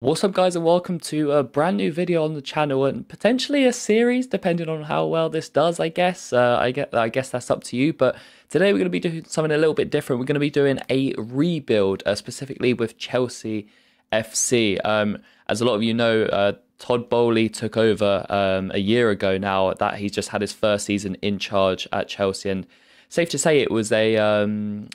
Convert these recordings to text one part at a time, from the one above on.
What's up, guys, and welcome to a brand new video on the channel and potentially a series, depending on how well this does, I guess. I guess that's up to you. But today we're going to be doing something a little bit different. We're going to be doing a rebuild, specifically with Chelsea FC. As a lot of you know, Todd Boehly took over a year ago now. That he's just had his first season in charge at Chelsea, and safe to say it was an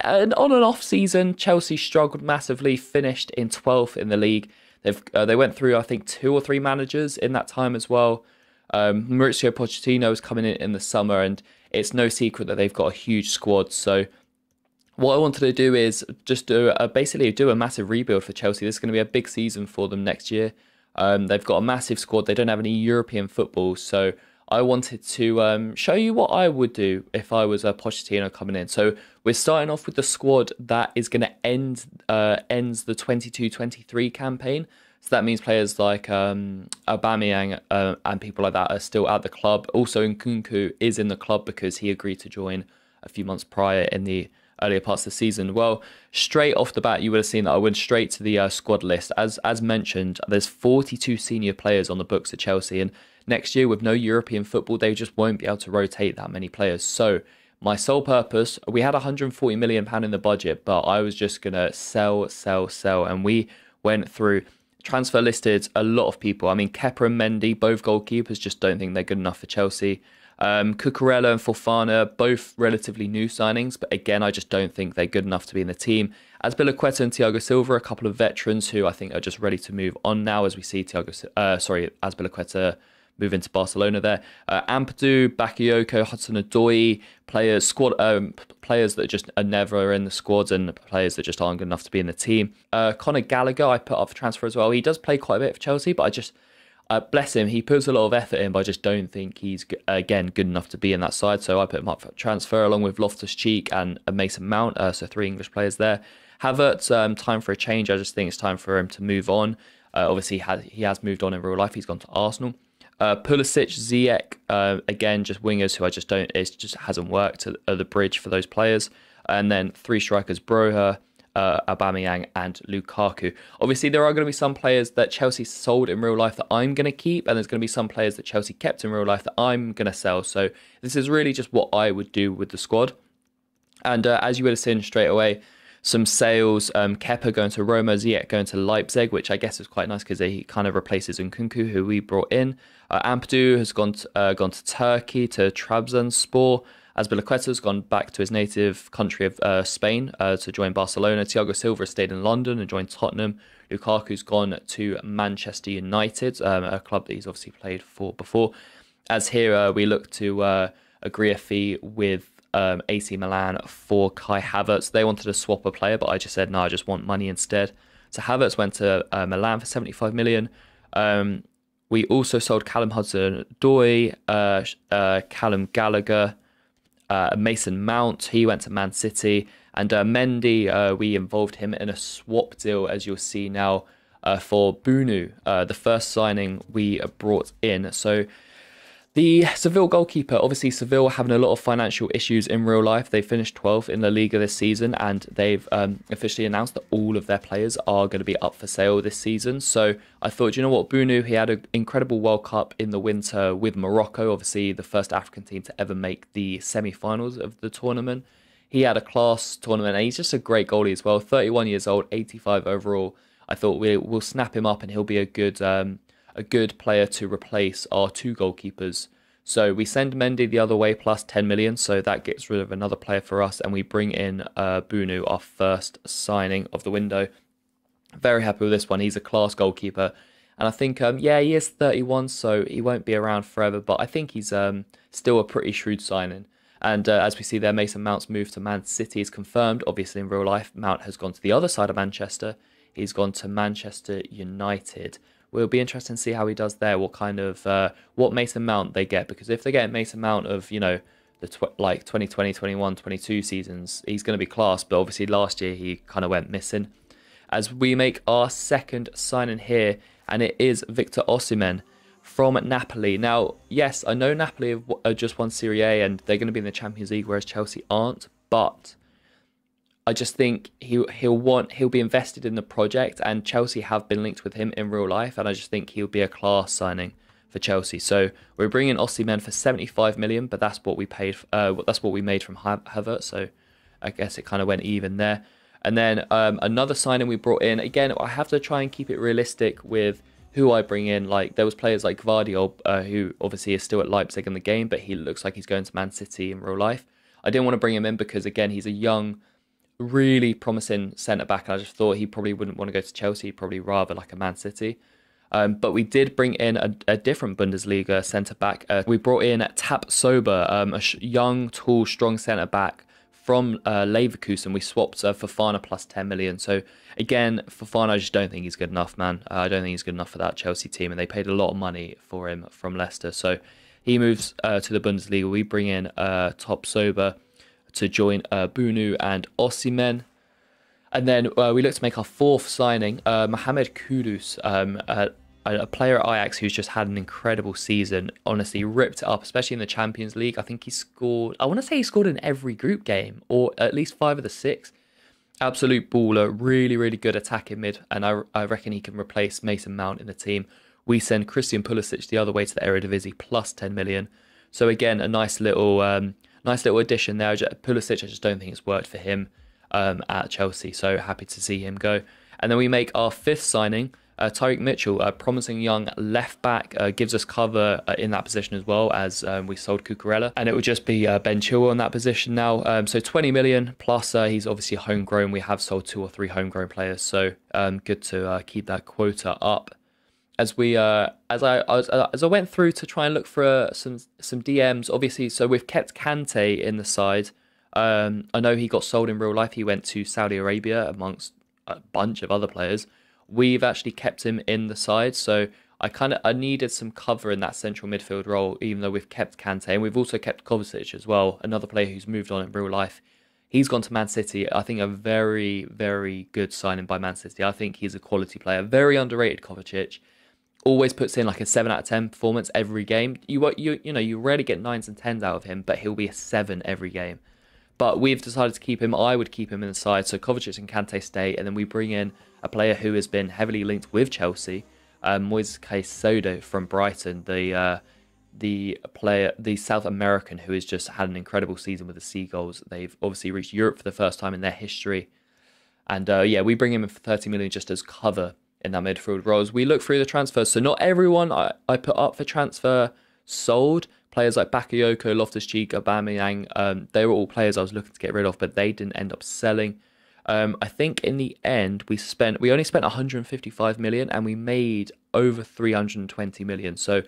on and off season. Chelsea struggled massively, finished in 12th in the league. They went through, I think, 2 or 3 managers in that time as well. Mauricio Pochettino is coming in the summer, and it's no secret that they've got a huge squad. So what I wanted to do is just basically do a massive rebuild for Chelsea. This is going to be a big season for them next year. They've got a massive squad. They don't have any European football, so I wanted to show you what I would do if I was a Pochettino coming in. So we're starting off with the squad that is going to ends the 22-23 campaign. So that means players like Aubameyang and people like that are still at the club. Also, Nkunku is in the club because he agreed to join a few months prior in the earlier parts of the season. Well, straight off the bat, you would have seen that I went straight to the squad list. As mentioned, there's 42 senior players on the books at Chelsea, and next year with no European football, they just won't be able to rotate that many players. So my sole purpose, we had £140 million in the budget, but I was just going to sell. And we went through, transfer listed a lot of people. I mean, Kepa and Mendy, both goalkeepers, just don't think they're good enough for Chelsea. Cucurella and Fofana, both relatively new signings, but again, I just don't think they're good enough to be in the team. Azpilicueta and Thiago Silva, a couple of veterans who I think are just ready to move on now, as we see Azpilicueta move into Barcelona there. Ampadu, Bakayoko, Hudson-Odoi, players that just are never in the squads and players that just aren't good enough to be in the team. Conor Gallagher, I put up for transfer as well. He does play quite a bit for Chelsea, but I just, bless him, he puts a lot of effort in, but I just don't think he's, again, good enough to be in that side. So I put him up for transfer along with Loftus-Cheek and Mason Mount, so 3 English players there. Havertz, time for a change. I just think it's time for him to move on. Obviously, he has moved on in real life. He's gone to Arsenal. Pulisic, Ziyech, again, just wingers who I just don't, it just hasn't worked at the bridge for those players. And then 3 strikers, Broja, Aubameyang and Lukaku. Obviously, there are going to be some players that Chelsea sold in real life that I'm going to keep, and there's going to be some players that Chelsea kept in real life that I'm going to sell. So this is really just what I would do with the squad. And as you would have seen straight away, some sales, Kepa going to Roma, Ziyech going to Leipzig, which I guess is quite nice because he kind of replaces Nkunku, who we brought in. Ampadu has gone to Turkey, to Trabzonspor. Azpilicueta has gone back to his native country of Spain to join Barcelona. Thiago Silva stayed in London and joined Tottenham. Lukaku's gone to Manchester United, a club that he's obviously played for before. As here, we look to agree a fee with AC Milan for Kai Havertz. They wanted to swap a player, but I just said, no, I just want money instead. So Havertz went to Milan for 75 million. We also sold Callum Hudson-Odoi, Callum Gallagher, Mason Mount. He went to Man City. And Mendy, we involved him in a swap deal, as you'll see now, for Bunu, the first signing we brought in. So the Seville goalkeeper, obviously Seville having a lot of financial issues in real life. They finished 12th in La Liga this season, and they've officially announced that all of their players are going to be up for sale this season. So I thought, you know what, Bunu, he had an incredible World Cup in the winter with Morocco, obviously the first African team to ever make the semi-finals of the tournament. He had a class tournament, and he's just a great goalie as well. 31 years old, 85 overall. I thought we'll snap him up, and he'll be a good player to replace our 2 goalkeepers. So we send Mendy the other way plus 10 million, so that gets rid of another player for us, and we bring in Bunu, our first signing of the window. Very happy with this one. He's a class goalkeeper, and I think, yeah, he is 31, so he won't be around forever, but I think he's still a pretty shrewd signing. And as we see there, Mason Mount's move to Man City is confirmed. Obviously, in real life, Mount has gone to the other side of Manchester. He's gone to Manchester United. Will be interesting to see how he does there. What kind of what Mason Mount they get, because if they get Mason Mount of, you know, the like 2020, 21, 22 seasons, he's going to be class. But obviously last year he kind of went missing. As we make our second signing here, and it is Victor Osimhen from Napoli. Now, yes, I know Napoli have just won Serie A and they're going to be in the Champions League, whereas Chelsea aren't. But I just think he'll be invested in the project, and Chelsea have been linked with him in real life, and I just think he'll be a class signing for Chelsea. So we're bringing Osimhen for 75 million, but that's what we paid. That's what we made from Havertz. So I guess it kind of went even there. And then another signing we brought in. Again, I have to try and keep it realistic with who I bring in. Like there was players like Gvardiol, who obviously is still at Leipzig in the game, but he looks like he's going to Man City in real life. I didn't want to bring him in because again, he's a young, really promising centre back, and I just thought he probably wouldn't want to go to Chelsea. He'd probably rather like a Man City. But we did bring in a different Bundesliga centre back. We brought in Tap Sober, a young, tall, strong centre back from Leverkusen. We swapped Fofana plus 10 million. So again, Fofana, I just don't think he's good enough, man. I don't think he's good enough for that Chelsea team, and they paid a lot of money for him from Leicester. So he moves to the Bundesliga. We bring in Top Sober to join Bunu and Osimhen. And then we look to make our fourth signing, Mohamed Kudus, a player at Ajax who's just had an incredible season. Honestly, ripped it up, especially in the Champions League. I think he scored, I want to say he scored in every group game, or at least 5 of the 6. Absolute baller, really, really good attacking mid, and I reckon he can replace Mason Mount in the team. We send Christian Pulisic the other way to the Eredivisie, plus 10 million. So again, a nice little addition there. Pulisic, I just don't think it's worked for him at Chelsea, so happy to see him go. And then we make our fifth signing, Tyreek Mitchell, a promising young left back, gives us cover in that position as well, as we sold Cucurella, and it would just be Ben Chilwell in that position now. So 20 million plus, he's obviously homegrown. We have sold 2 or 3 homegrown players, so good to keep that quota up. As I went through to try and look for some DMs, obviously, so we've kept Kante in the side. I know he got sold in real life. He went to Saudi Arabia amongst a bunch of other players. We've actually kept him in the side, so I needed some cover in that central midfield role, even though we've kept Kante, and we've also kept Kovacic as well, another player who's moved on in real life. He's gone to Man City. I think a very, very good signing by Man City. I think he's a quality player, very underrated. Kovacic always puts in like a 7 out of 10 performance every game. You rarely get 9s and 10s out of him, but he'll be a 7 every game. But we've decided to keep him. I would keep him in the side. So Kovacic and Kante stay. And then we bring in a player who has been heavily linked with Chelsea, Moises Caicedo from Brighton, the South American who has just had an incredible season with the Seagulls. They've obviously reached Europe for the first time in their history. And we bring him in for 30 million just as cover in that midfield role. As we look through the transfers, so not everyone I put up for transfer sold. Players like Bakayoko, Loftus-Cheek, Aubameyang, they were all players I was looking to get rid of, but they didn't end up selling. I think in the end we only spent 155 million and we made over 320 million. So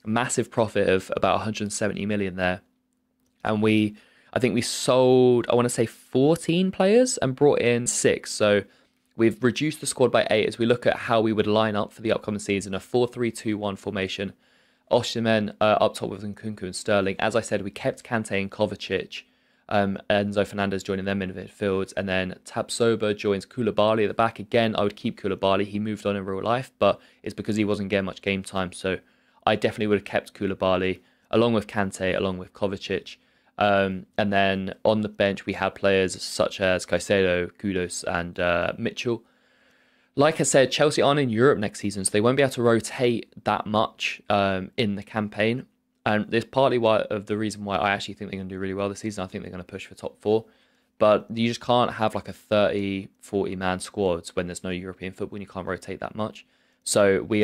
a massive profit of about 170 million there. And I think we sold, I want to say 14 players and brought in 6. So we've reduced the squad by 8 as we look at how we would line up for the upcoming season, a 4-3-2-1 formation. Osimhen up top with Nkunku and Sterling. As I said, we kept Kante and Kovacic. Enzo Fernandez joining them in midfield, and then Tapsoba joins Koulibaly at the back. Again, I would keep Koulibaly. He moved on in real life, but it's because he wasn't getting much game time. So I definitely would have kept Koulibaly along with Kante, along with Kovacic. And then on the bench, we had players such as Caicedo, Kudus, and Mitchell. Like I said, Chelsea aren't in Europe next season, so they won't be able to rotate that much in the campaign. And there's partly the reason why I actually think they're going to do really well this season. I think they're going to push for top 4. But you just can't have like a 30, 40-man squad when there's no European football and you can't rotate that much. So we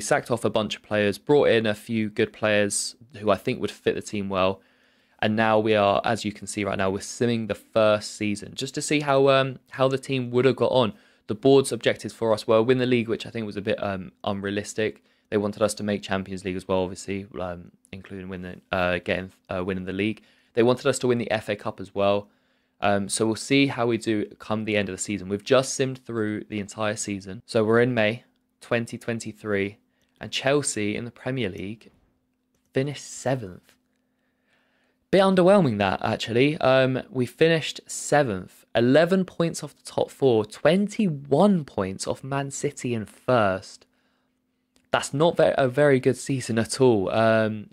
sacked off a bunch of players, brought in a few good players who I think would fit the team well. And now we are, as you can see right now, we're simming the first season just to see how the team would have got on. The board's objectives for us were win the league, which I think was a bit unrealistic. They wanted us to make Champions League as well, obviously, including winning the league. They wanted us to win the FA Cup as well. So we'll see how we do come the end of the season. We've just simmed through the entire season. So we're in May 2023, and Chelsea in the Premier League finished 7th. Bit underwhelming that, actually. We finished 7th, 11 points off the top 4, 21 points off Man City in first. That's not a very good season at all.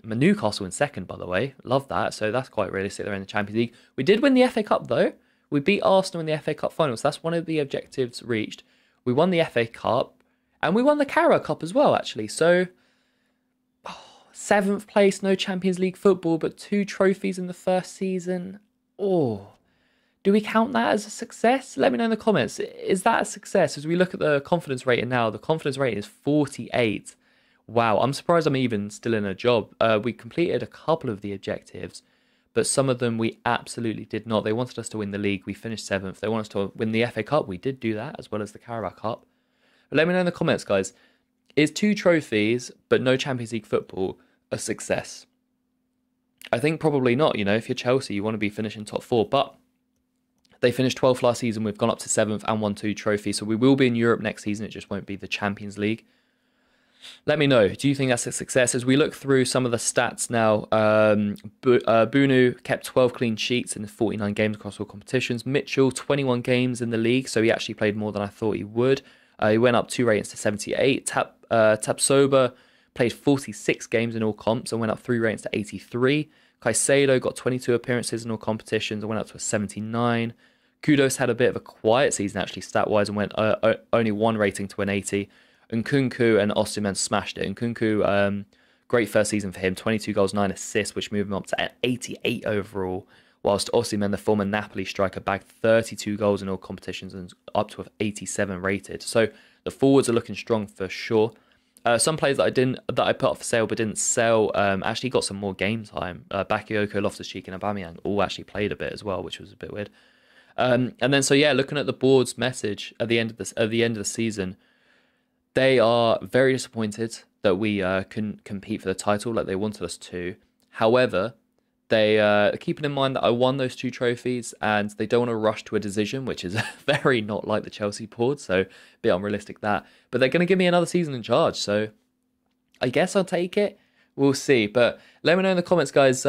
Newcastle in second, by the way. Love that. So that's quite realistic. They're in the Champions League. We did win the FA Cup, though, We beat Arsenal in the FA Cup final, so that's one of the objectives reached. We won the FA Cup, and we won the Carabao Cup as well, actually. So, 7th place, no Champions League football, but 2 trophies in the first season. Oh, do we count that as a success? Let me know in the comments. Is that a success? As we look at the confidence rating now, the confidence rating is 48. Wow, I'm surprised I'm even still in a job. We completed a couple of the objectives, but some of them we absolutely did not. They wanted us to win the league. We finished 7th. They want us to win the FA Cup. We did do that, as well as the Carabao Cup. But let me know in the comments, guys. Is 2 trophies, but no Champions League football, a success? I think probably not. You know, if you're Chelsea, you want to be finishing top 4. But they finished 12th last season. We've gone up to 7th and won 2 trophies. So we will be in Europe next season. It just won't be the Champions League. Let me know. Do you think that's a success? As we look through some of the stats now, Bunu kept 12 clean sheets in 49 games across all competitions. Mitchell, 21 games in the league, so he actually played more than I thought he would. He went up 2 ratings to 78. Tapsoba played 46 games in all comps and went up 3 ratings to 83. Caicedo got 22 appearances in all competitions and went up to a 79. Kudos had a bit of a quiet season, actually, stat-wise, and went only 1 rating to an 80. Nkunku and Osimhen smashed it. Nkunku, great first season for him, 22 goals, 9 assists, which moved him up to 88 overall, whilst Osimhen, the former Napoli striker, bagged 32 goals in all competitions and up to 87 rated. So the forwards are looking strong for sure. Some players that I put up for sale but didn't sell actually got some more game time. Bakayoko, Loftus-Cheek, and Aubameyang all actually played a bit as well, which was a bit weird. And then so yeah, looking at the board's message at the end of the season, they are very disappointed that we couldn't compete for the title like they wanted us to. However, they are keeping in mind that I won those 2 trophies and they don't want to rush to a decision, which is very not like the Chelsea board, so a bit unrealistic that. But they're going to give me another season in charge, so I guess I'll take it. We'll see. But let me know in the comments, guys.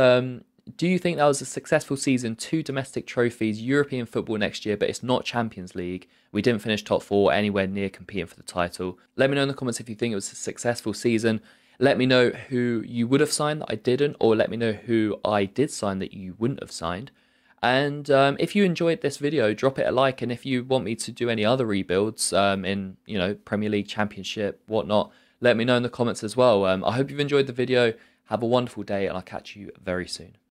Do you think that was a successful season? 2 domestic trophies, European football next year, but it's not Champions League. We didn't finish top 4, anywhere near competing for the title. Let me know in the comments if you think it was a successful season. Let me know who you would have signed that I didn't, or let me know who I did sign that you wouldn't have signed. And if you enjoyed this video, drop it a like. And if you want me to do any other rebuilds in, you know, Premier League, Championship, whatnot, let me know in the comments as well. I hope you've enjoyed the video. Have a wonderful day, and I'll catch you very soon.